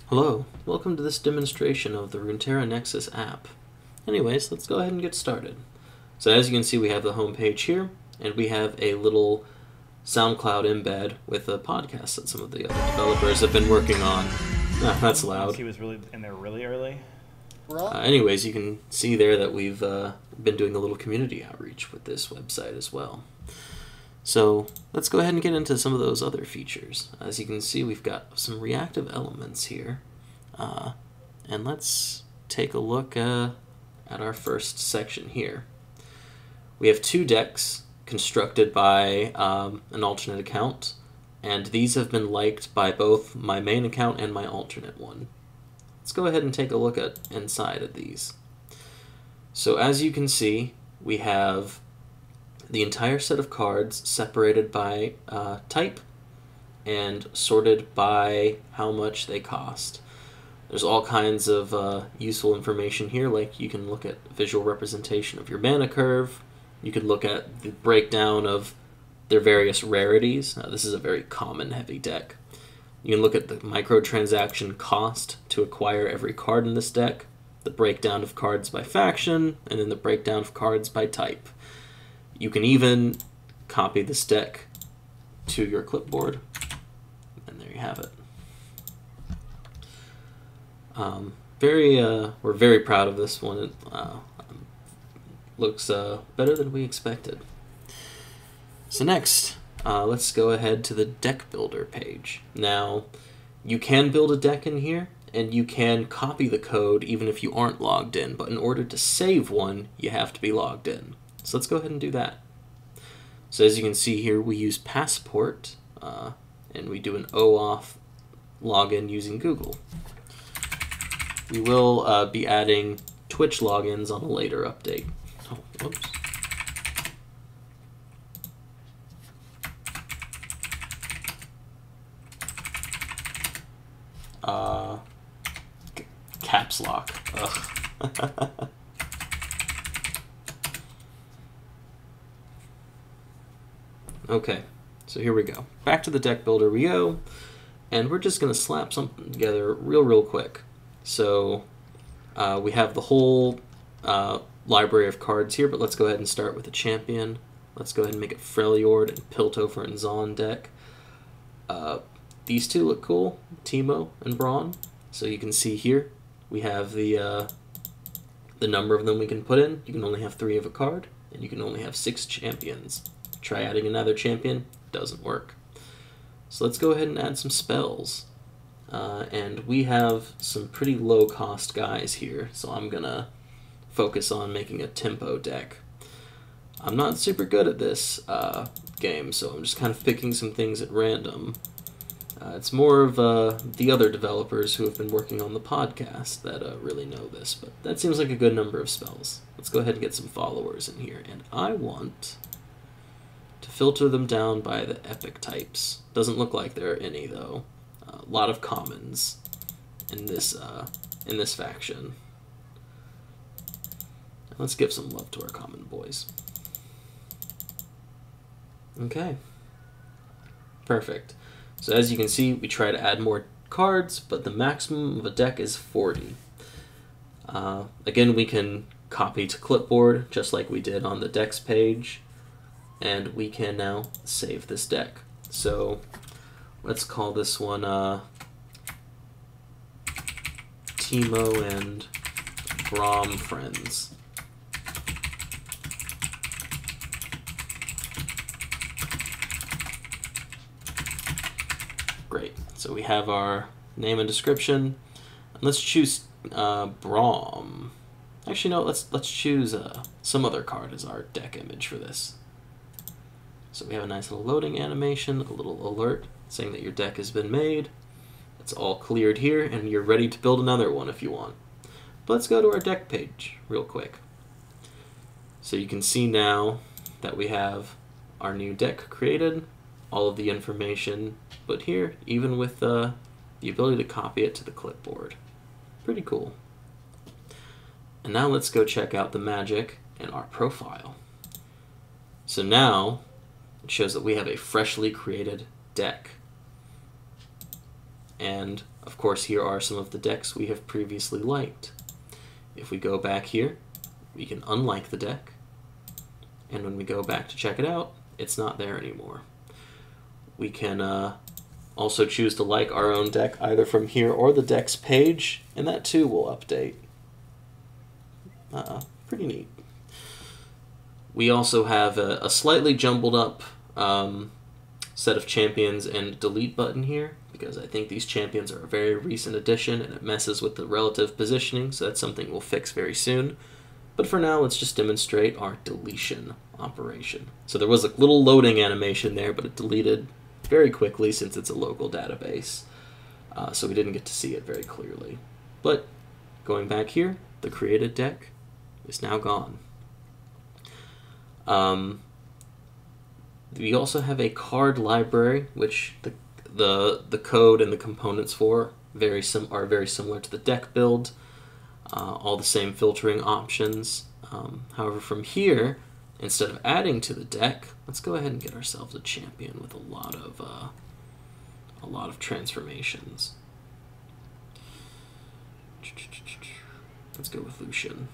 Hello, welcome to this demonstration of the Runeterra Nexus app. Anyways, let's go ahead and get started. So as you can see, we have the home page here, and we have a little SoundCloud embed with a podcast that some of the other developers have been working on. Ah, that's loud. He was really in there really early. Anyways, you can see there that we've been doing a little community outreach with this website as well. So let's go ahead and get into some of those other features. As you can see, we've got some reactive elements here. And let's take a look at our first section here. We have two decks constructed by an alternate account, and these have been liked by both my main account and my alternate one. Let's go ahead and take a look at inside of these. So as you can see, we have the entire set of cards separated by type and sorted by how much they cost. There's all kinds of useful information here, like you can look at visual representation of your mana curve. You could look at the breakdown of their various rarities. This is a very common heavy deck. You can look at the microtransaction cost to acquire every card in this deck, the breakdown of cards by faction, and then the breakdown of cards by type. You can even copy this deck to your clipboard, and there you have it. We're very proud of this one. It looks better than we expected. So next, let's go ahead to the deck builder page. Now, you can build a deck in here, and you can copy the code even if you aren't logged in, but in order to save one, you have to be logged in. So let's go ahead and do that. So as you can see here, we use Passport, and we do an OAuth login using Google. We will be adding Twitch logins on a later update. Oh, whoops. Caps lock. Ugh. Okay, so here we go. Back to the deck builder we go, and we're just going to slap something together real quick. So we have the whole library of cards here, but let's go ahead and start with the champion. Let's go ahead and make it Freljord and Piltover and Zon deck. These two look cool, Teemo and Braun. So you can see here we have the number of them we can put in. You can only have 3 of a card, and you can only have 6 champions. Try adding another champion, doesn't work. So let's go ahead and add some spells. And we have some pretty low cost guys here, so I'm gonna focus on making a tempo deck. I'm not super good at this game, so I'm just kind of picking some things at random. It's more of the other developers who have been working on the podcast that really know this, but that seems like a good number of spells. Let's go ahead and get some followers in here, and I want to filter them down by the epic types. Doesn't look like there are any, though. A lot of commons in this faction. Let's give some love to our common boys. Okay. Perfect. So as you can see, we try to add more cards, but the maximum of a deck is 40. Again, we can copy to clipboard, just like we did on the decks page, and we can now save this deck. So let's call this one Teemo and Braum Friends. Great. So we have our name and description. And let's choose Braum. Actually, no. Let's choose some other card as our deck image for this. So we have a nice little loading animation, a little alert saying that your deck has been made. It's all cleared here, and you're ready to build another one if you want. But let's go to our deck page real quick. So you can see now that we have our new deck created, all of the information put here, even with the ability to copy it to the clipboard. Pretty cool. And now let's go check out the magic in our profile. So now it shows that we have a freshly created deck. And Of course, here are some of the decks we have previously liked. If we go back here, we can unlike the deck, and when we go back to check it out, it's not there anymore. We can also choose to like our own deck either from here or the deck's page, and that too will update. Pretty neat. We also have a slightly jumbled up set of champions and delete button here, because I think these champions are a very recent addition and it messes with the relative positioning, so that's something we'll fix very soon. But for now, let's just demonstrate our deletion operation. So there was a little loading animation there, but it deleted very quickly since it's a local database. So we didn't get to see it very clearly. But going back here, the created deck is now gone. We also have a card library, which the code and the components for are very similar to the deck build. All the same filtering options. However, from here, instead of adding to the deck, let's go ahead and get ourselves a champion with a lot of transformations. Let's go with Lucian.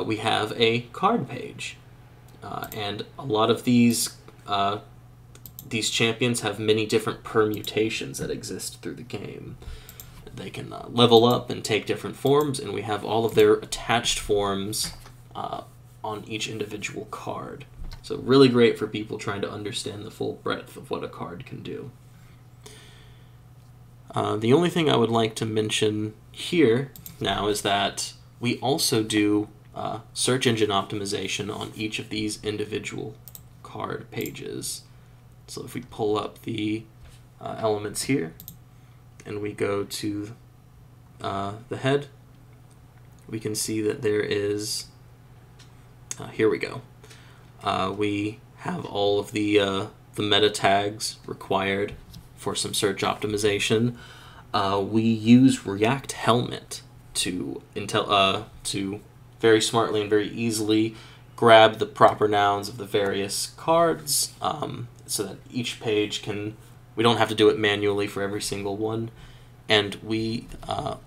We have a card page, and a lot of these champions have many different permutations that exist through the game. They can level up and take different forms, and we have all of their attached forms on each individual card. So really great for people trying to understand the full breadth of what a card can do. The only thing I would like to mention here now is that we also do search engine optimization on each of these individual card pages. So if we pull up the elements here, and we go to the head, we can see that there is, here we go. We have all of the meta tags required for some search optimization. We use React Helmet to very smartly and very easily grab the proper nouns of the various cards, so that each page we don't have to do it manually for every single one. And we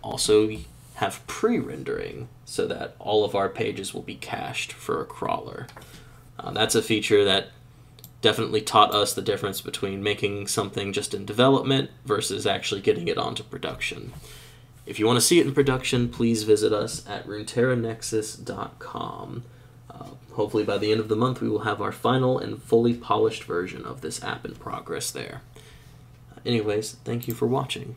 also have pre-rendering so that all of our pages will be cached for a crawler. That's a feature that definitely taught us the difference between making something just in development versus actually getting it onto production. If you want to see it in production, please visit us at runeterranexus.com. Hopefully by the end of the month we will have our final and fully polished version of this app in progress there. Anyways, thank you for watching.